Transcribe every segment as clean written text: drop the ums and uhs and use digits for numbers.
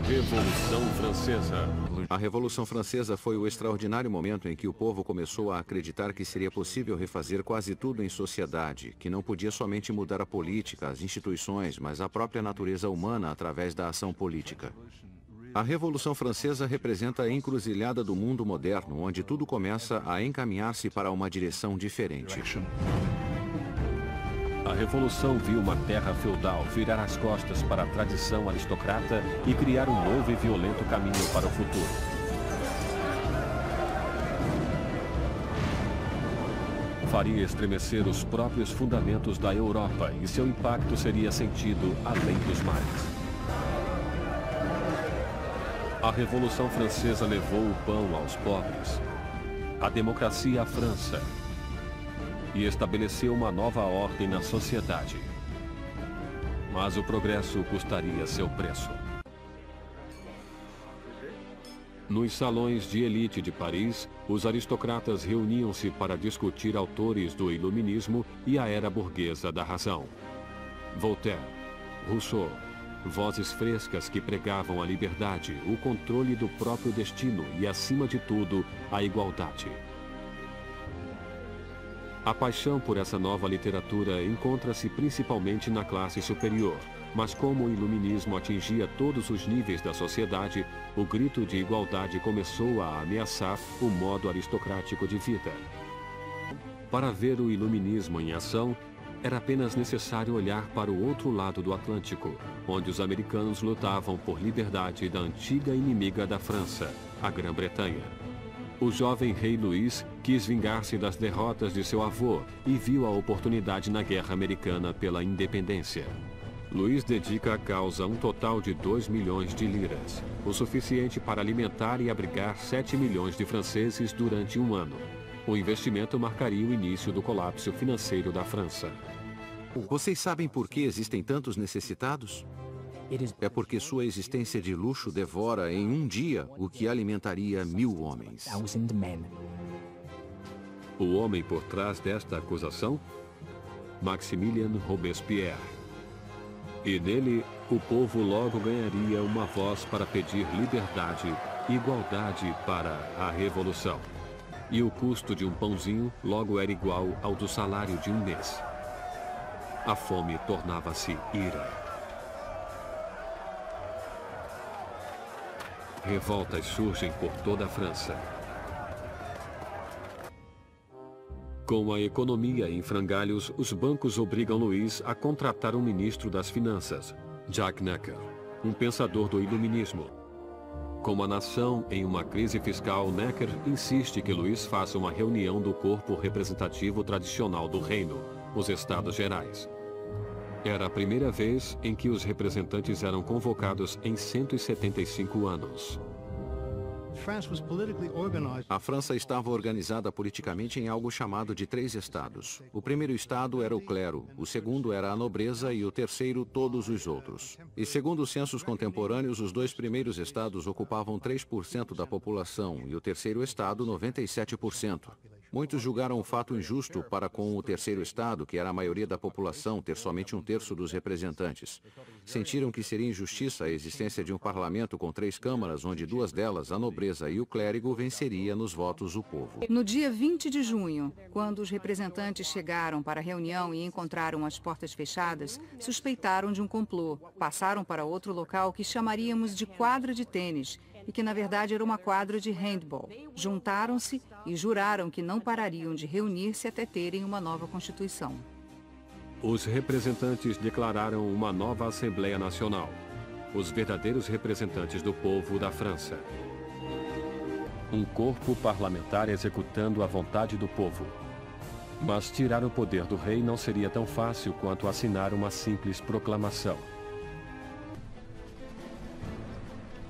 Revolução Francesa. A Revolução Francesa foi o extraordinário momento em que o povo começou a acreditar que seria possível refazer quase tudo em sociedade, que não podia somente mudar a política, as instituições, mas a própria natureza humana através da ação política. A Revolução Francesa representa a encruzilhada do mundo moderno, onde tudo começa a encaminhar-se para uma direção diferente. A Revolução viu uma terra feudal virar as costas para a tradição aristocrata e criar um novo e violento caminho para o futuro. Faria estremecer os próprios fundamentos da Europa e seu impacto seria sentido além dos mares. A Revolução Francesa levou o pão aos pobres, a democracia à França e estabeleceu uma nova ordem na sociedade. Mas o progresso custaria seu preço. Nos salões de elite de Paris, os aristocratas reuniam-se para discutir autores do Iluminismo e a era burguesa da razão. Voltaire, Rousseau, vozes frescas que pregavam a liberdade, o controle do próprio destino e, acima de tudo, a igualdade. A paixão por essa nova literatura encontra-se principalmente na classe superior, mas como o iluminismo atingia todos os níveis da sociedade, o grito de igualdade começou a ameaçar o modo aristocrático de vida. Para ver o iluminismo em ação, era apenas necessário olhar para o outro lado do Atlântico, onde os americanos lutavam por liberdade da antiga inimiga da França, a Grã-Bretanha. O jovem rei Luís quis vingar-se das derrotas de seu avô e viu a oportunidade na Guerra Americana pela Independência. Luís dedica à causa um total de 2 milhões de liras, o suficiente para alimentar e abrigar 7 milhões de franceses durante um ano. O investimento marcaria o início do colapso financeiro da França. Vocês sabem por que existem tantos necessitados? É porque sua existência de luxo devora em um dia o que alimentaria 1000 homens. O homem por trás desta acusação? Maximilien Robespierre. E nele, o povo logo ganharia uma voz para pedir liberdade e igualdade para a revolução. E o custo de um pãozinho logo era igual ao do salário de um mês. A fome tornava-se ira. Revoltas surgem por toda a França. Com a economia em frangalhos, os bancos obrigam Luís a contratar um ministro das finanças, Jacques Necker, um pensador do iluminismo. Com a nação em uma crise fiscal, Necker insiste que Luís faça uma reunião do corpo representativo tradicional do reino, os Estados Gerais. Era a primeira vez em que os representantes eram convocados em 175 anos. A França estava organizada politicamente em algo chamado de 3 estados. O primeiro estado era o clero, o segundo era a nobreza e o terceiro todos os outros. E segundo os censos contemporâneos, os 2 primeiros estados ocupavam 3% da população e o terceiro estado 97%. Muitos julgaram o fato injusto para com o terceiro estado, que era a maioria da população, ter somente 1/3 dos representantes. Sentiram que seria injustiça a existência de um parlamento com 3 câmaras, onde 2 delas, a nobreza e o clérigo, venceria nos votos o povo. No dia 20 de junho, quando os representantes chegaram para a reunião e encontraram as portas fechadas, suspeitaram de um complô. Passaram para outro local que chamaríamos de quadra de tênis, e que na verdade era uma quadra de handball. Juntaram-se e juraram que não parariam de reunir-se até terem uma nova Constituição. Os representantes declararam uma nova Assembleia Nacional, os verdadeiros representantes do povo da França. Um corpo parlamentar executando a vontade do povo. Mas tirar o poder do rei não seria tão fácil quanto assinar uma simples proclamação.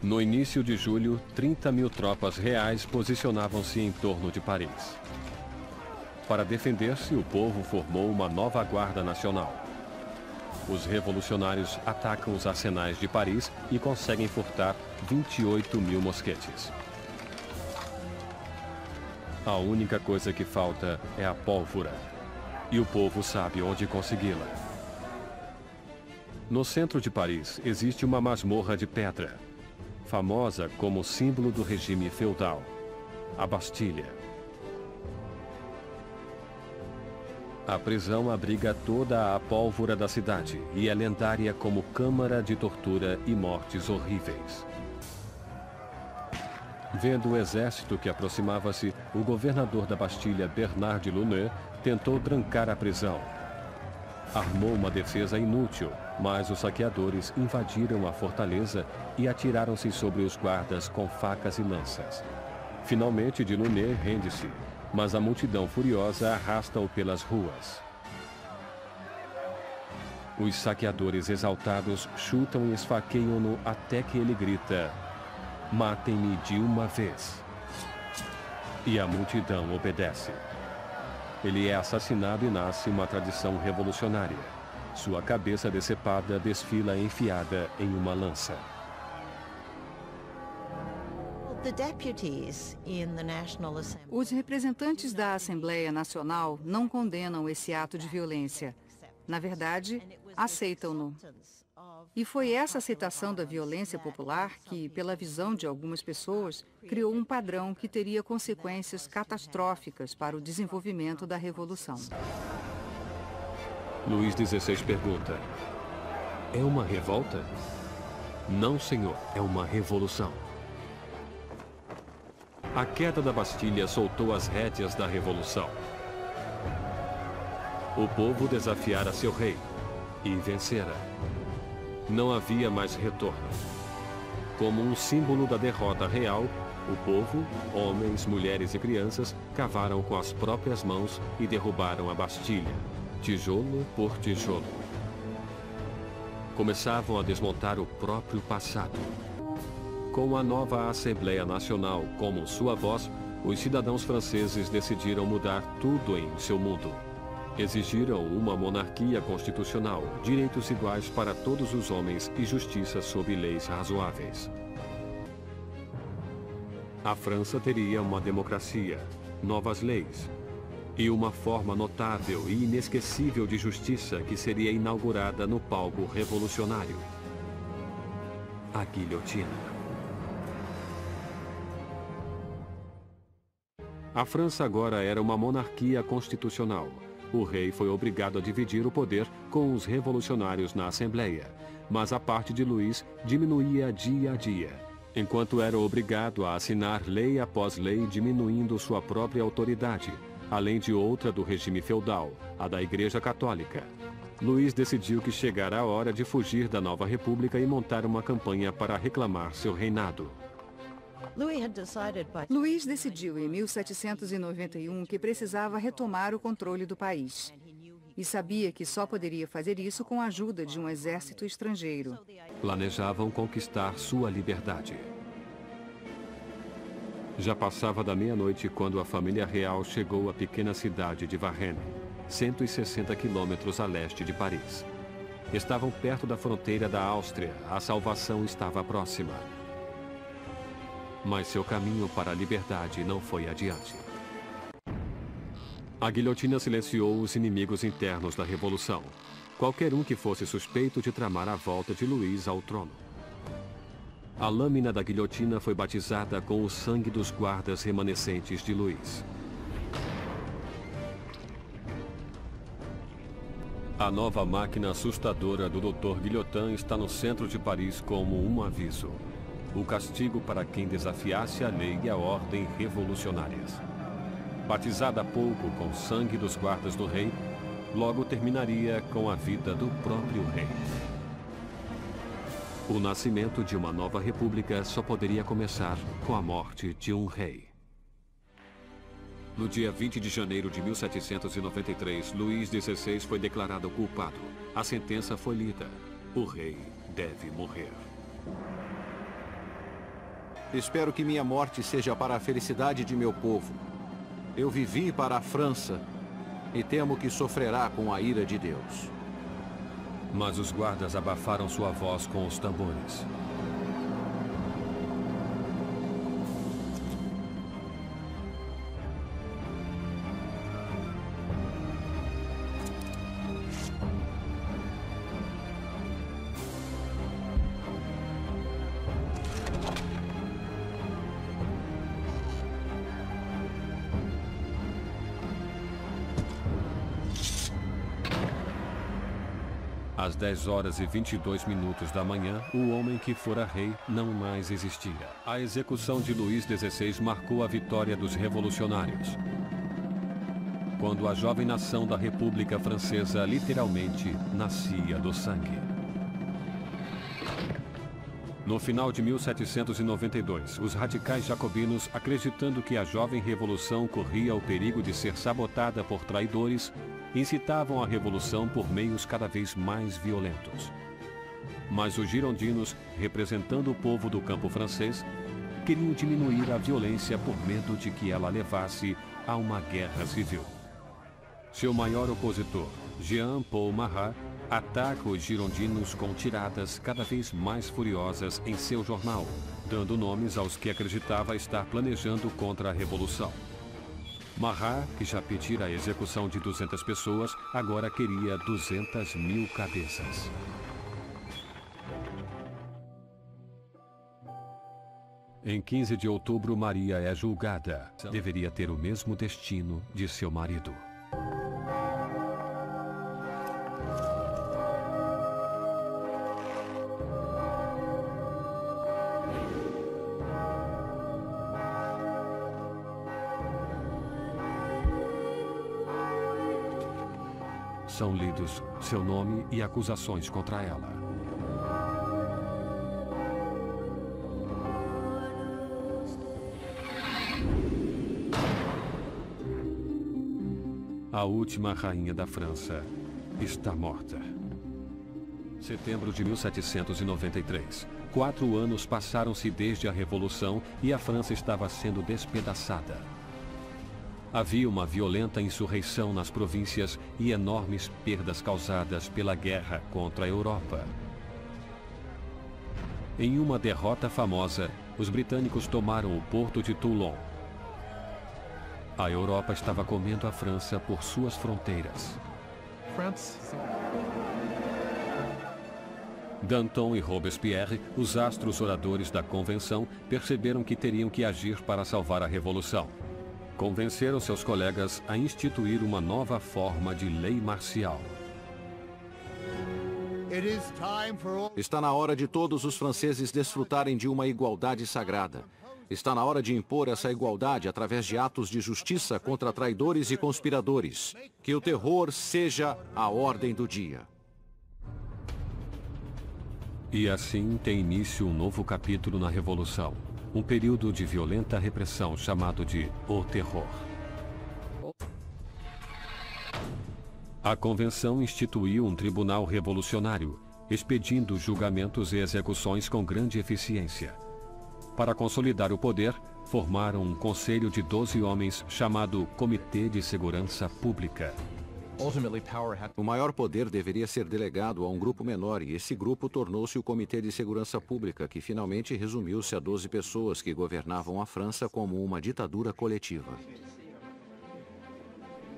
No início de julho, 30 mil tropas reais posicionavam-se em torno de Paris. Para defender-se, o povo formou uma nova Guarda Nacional. Os revolucionários atacam os arsenais de Paris e conseguem furtar 28 mil mosquetes. A única coisa que falta é a pólvora. E o povo sabe onde consegui-la. No centro de Paris existe uma masmorra de pedra. famosa como símbolo do regime feudal, a Bastilha. A prisão abriga toda a pólvora da cidade e é lendária como câmara de tortura e mortes horríveis. Vendo o exército que aproximava-se, o governador da Bastilha, Bernard de Launay, tentou trancar a prisão. Armou uma defesa inútil, mas os saqueadores invadiram a fortaleza e atiraram-se sobre os guardas com facas e lanças. Finalmente, de Launay rende-se, mas a multidão furiosa arrasta-o pelas ruas. Os saqueadores exaltados chutam e esfaqueiam-no até que ele grita: "Matem-me de uma vez." E a multidão obedece. Ele é assassinado e nasce uma tradição revolucionária. Sua cabeça decepada desfila enfiada em uma lança. Os representantes da Assembleia Nacional não condenam esse ato de violência. Na verdade, aceitam-no. E foi essa aceitação da violência popular que, pela visão de algumas pessoas, criou um padrão que teria consequências catastróficas para o desenvolvimento da Revolução. Luís XVI pergunta: "É uma revolta?" "Não, senhor, é uma revolução." A queda da Bastilha soltou as rédeas da Revolução. O povo desafiara seu rei e vencera. Não havia mais retorno. Como um símbolo da derrota real, o povo, homens, mulheres e crianças, cavaram com as próprias mãos e derrubaram a Bastilha, tijolo por tijolo. Começavam a desmontar o próprio passado. Com a nova Assembleia Nacional como sua voz, os cidadãos franceses decidiram mudar tudo em seu mundo. Exigiram uma monarquia constitucional, direitos iguais para todos os homens e justiça sob leis razoáveis. A França teria uma democracia, novas leis e uma forma notável e inesquecível de justiça que seria inaugurada no palco revolucionário: a guilhotina. A França agora era uma monarquia constitucional. O rei foi obrigado a dividir o poder com os revolucionários na Assembleia, mas a parte de Luís diminuía dia a dia, enquanto era obrigado a assinar lei após lei diminuindo sua própria autoridade, além de outra do regime feudal, a da Igreja Católica. Luís decidiu que chegara a hora de fugir da nova república e montar uma campanha para reclamar seu reinado. Luís decidiu em 1791 que precisava retomar o controle do país. E sabia que só poderia fazer isso com a ajuda de um exército estrangeiro. Planejavam conquistar sua liberdade. Já passava da meia-noite quando a família real chegou à pequena cidade de Varennes, 160 quilômetros a leste de Paris. Estavam perto da fronteira da Áustria, a salvação estava próxima. Mas seu caminho para a liberdade não foi adiante. A guilhotina silenciou os inimigos internos da Revolução, qualquer um que fosse suspeito de tramar a volta de Luís ao trono. A lâmina da guilhotina foi batizada com o sangue dos guardas remanescentes de Luís. A nova máquina assustadora do Dr. Guillotin está no centro de Paris como um aviso: o castigo para quem desafiasse a lei e a ordem revolucionárias. Batizada há pouco com o sangue dos guardas do rei, logo terminaria com a vida do próprio rei. O nascimento de uma nova república só poderia começar com a morte de um rei. No dia 20 de janeiro de 1793, Luís XVI foi declarado culpado. A sentença foi lida: o rei deve morrer. Espero que minha morte seja para a felicidade de meu povo. Eu vivi para a França e temo que sofrerá com a ira de Deus. Mas os guardas abafaram sua voz com os tambores. Às 10 horas e 22 minutos da manhã, o homem que fora rei não mais existia. A execução de Luís XVI marcou a vitória dos revolucionários, quando a jovem nação da República Francesa literalmente nascia do sangue. No final de 1792, os radicais jacobinos, acreditando que a jovem revolução corria o perigo de ser sabotada por traidores, incitavam a revolução por meios cada vez mais violentos. Mas os girondinos, representando o povo do campo francês, queriam diminuir a violência por medo de que ela levasse a uma guerra civil. Seu maior opositor, Jean Paul Marat, ataca os girondinos com tiradas cada vez mais furiosas em seu jornal, dando nomes aos que acreditava estar planejando contra a revolução. Marat, que já pedira a execução de 200 pessoas, agora queria 200.000 cabeças. Em 15 de outubro, Maria é julgada. Deveria ter o mesmo destino de seu marido. São lidos seu nome e acusações contra ela. A última rainha da França está morta. Setembro de 1793. 4 anos passaram-se desde a Revolução e a França estava sendo despedaçada. Havia uma violenta insurreição nas províncias e enormes perdas causadas pela guerra contra a Europa. Em uma derrota famosa, os britânicos tomaram o porto de Toulon. A Europa estava comendo a França por suas fronteiras. Danton e Robespierre, os astros oradores da Convenção, perceberam que teriam que agir para salvar a Revolução. Convenceram seus colegas a instituir uma nova forma de lei marcial. Está na hora de todos os franceses desfrutarem de uma igualdade sagrada. Está na hora de impor essa igualdade através de atos de justiça contra traidores e conspiradores. Que o terror seja a ordem do dia. E assim tem início um novo capítulo na Revolução. Um período de violenta repressão chamado de O Terror. A Convenção instituiu um tribunal revolucionário, expedindo julgamentos e execuções com grande eficiência. Para consolidar o poder, formaram um conselho de 12 homens chamado Comitê de Segurança Pública. O maior poder deveria ser delegado a um grupo menor e esse grupo tornou-se o Comitê de Segurança Pública, que finalmente resumiu-se a 12 pessoas que governavam a França como uma ditadura coletiva.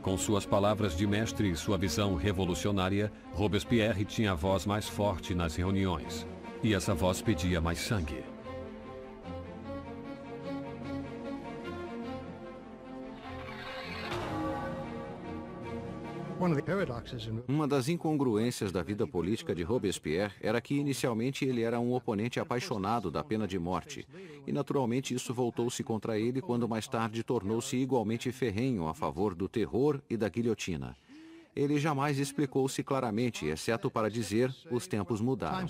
Com suas palavras de mestre e sua visão revolucionária, Robespierre tinha a voz mais forte nas reuniões. E essa voz pedia mais sangue. Uma das incongruências da vida política de Robespierre era que inicialmente ele era um oponente apaixonado da pena de morte. E naturalmente isso voltou-se contra ele quando mais tarde tornou-se igualmente ferrenho a favor do terror e da guilhotina. Ele jamais explicou-se claramente, exceto para dizer: os tempos mudaram.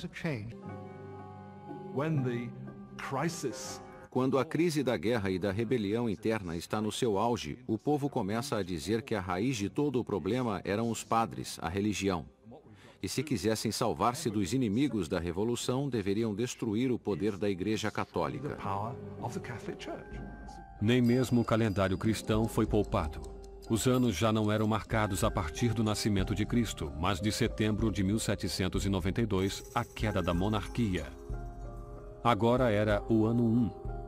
Quando a crise da guerra e da rebelião interna está no seu auge, o povo começa a dizer que a raiz de todo o problema eram os padres, a religião. E se quisessem salvar-se dos inimigos da Revolução, deveriam destruir o poder da Igreja Católica. Nem mesmo o calendário cristão foi poupado. Os anos já não eram marcados a partir do nascimento de Cristo, mas de setembro de 1792, a queda da monarquia. Agora era o ano 1.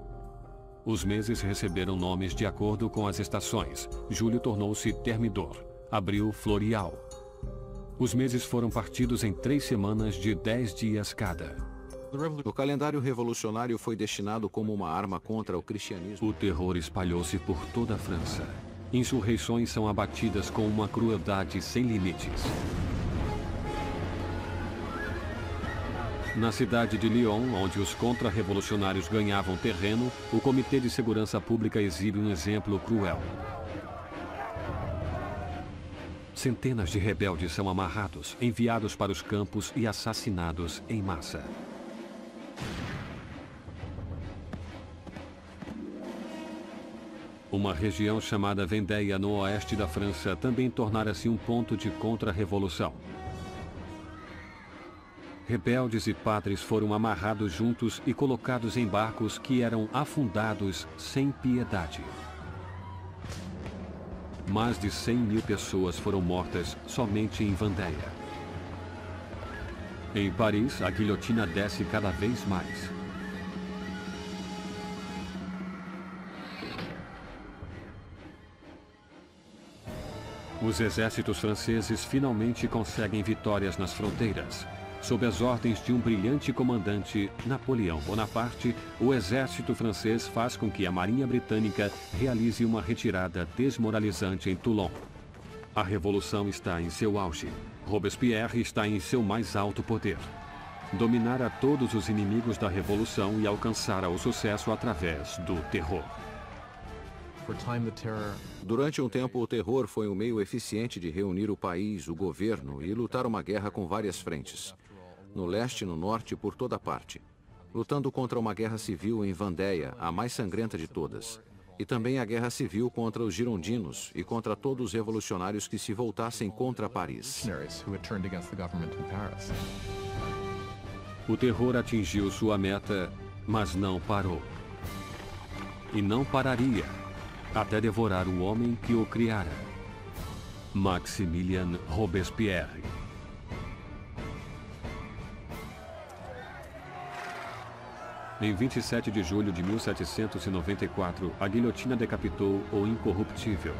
Os meses receberam nomes de acordo com as estações. Julho tornou-se Thermidor, abril Floreal. Os meses foram partidos em 3 semanas de 10 dias cada. O calendário revolucionário foi destinado como uma arma contra o cristianismo. O terror espalhou-se por toda a França. Insurreições são abatidas com uma crueldade sem limites. Na cidade de Lyon, onde os contra-revolucionários ganhavam terreno, o Comitê de Segurança Pública exibe um exemplo cruel. Centenas de rebeldes são amarrados, enviados para os campos e assassinados em massa. Uma região chamada Vendéia, no oeste da França, também tornara-se um ponto de contra-revolução. Rebeldes e padres foram amarrados juntos e colocados em barcos que eram afundados sem piedade. Mais de 100.000 pessoas foram mortas somente em Vendéia. Em Paris, a guilhotina desce cada vez mais. Os exércitos franceses finalmente conseguem vitórias nas fronteiras. Sob as ordens de um brilhante comandante, Napoleão Bonaparte, o exército francês faz com que a Marinha Britânica realize uma retirada desmoralizante em Toulon. A revolução está em seu auge. Robespierre está em seu mais alto poder. Dominar a todos os inimigos da revolução e alcançar o sucesso através do terror. Durante um tempo, o terror foi um meio eficiente de reunir o país, o governo e lutar uma guerra com várias frentes. No leste, no norte e por toda parte. Lutando contra uma guerra civil em Vendéia, a mais sangrenta de todas. E também a guerra civil contra os girondinos e contra todos os revolucionários que se voltassem contra Paris. O terror atingiu sua meta, mas não parou. E não pararia, até devorar o homem que o criara. Maximilien Robespierre. Em 27 de julho de 1794, a guilhotina decapitou o incorruptível.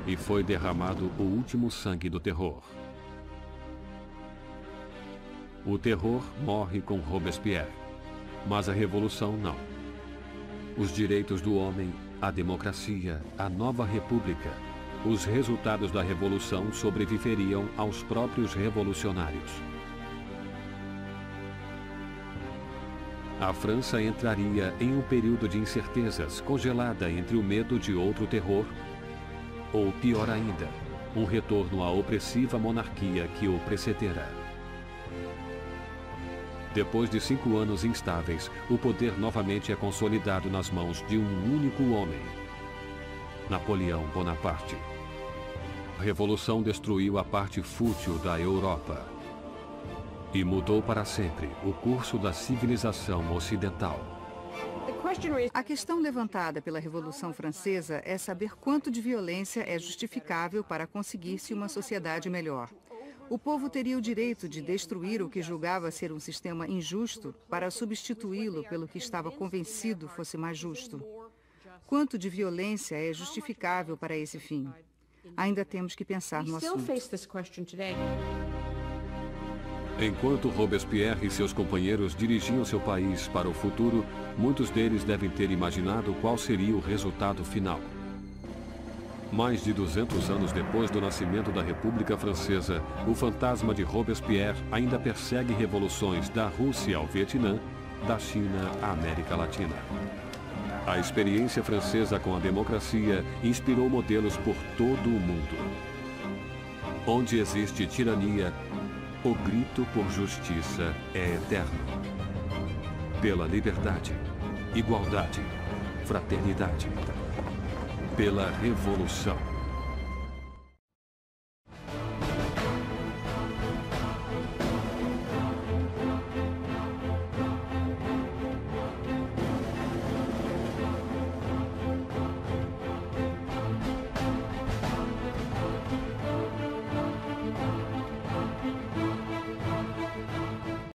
E foi derramado o último sangue do terror. O terror morre com Robespierre, mas a revolução não. Os direitos do homem, a democracia, a nova república, os resultados da revolução sobreviveriam aos próprios revolucionários. A França entraria em um período de incertezas, congelada entre o medo de outro terror, ou pior ainda, um retorno à opressiva monarquia que o precedera. Depois de 5 anos instáveis, o poder novamente é consolidado nas mãos de um único homem, Napoleão Bonaparte. A revolução destruiu a parte fútil da Europa e mudou para sempre o curso da civilização ocidental. A questão levantada pela Revolução Francesa é saber quanto de violência é justificável para conseguir-se uma sociedade melhor. O povo teria o direito de destruir o que julgava ser um sistema injusto para substituí-lo pelo que estava convencido fosse mais justo. Quanto de violência é justificável para esse fim? Ainda temos que pensar no assunto. Enquanto Robespierre e seus companheiros dirigiam seu país para o futuro, muitos deles devem ter imaginado qual seria o resultado final. Mais de 200 anos depois do nascimento da República Francesa, o fantasma de Robespierre ainda persegue revoluções da Rússia ao Vietnã, da China à América Latina. A experiência francesa com a democracia inspirou modelos por todo o mundo. Onde existe tirania, o grito por justiça é eterno. Pela liberdade, igualdade, fraternidade. Pela revolução.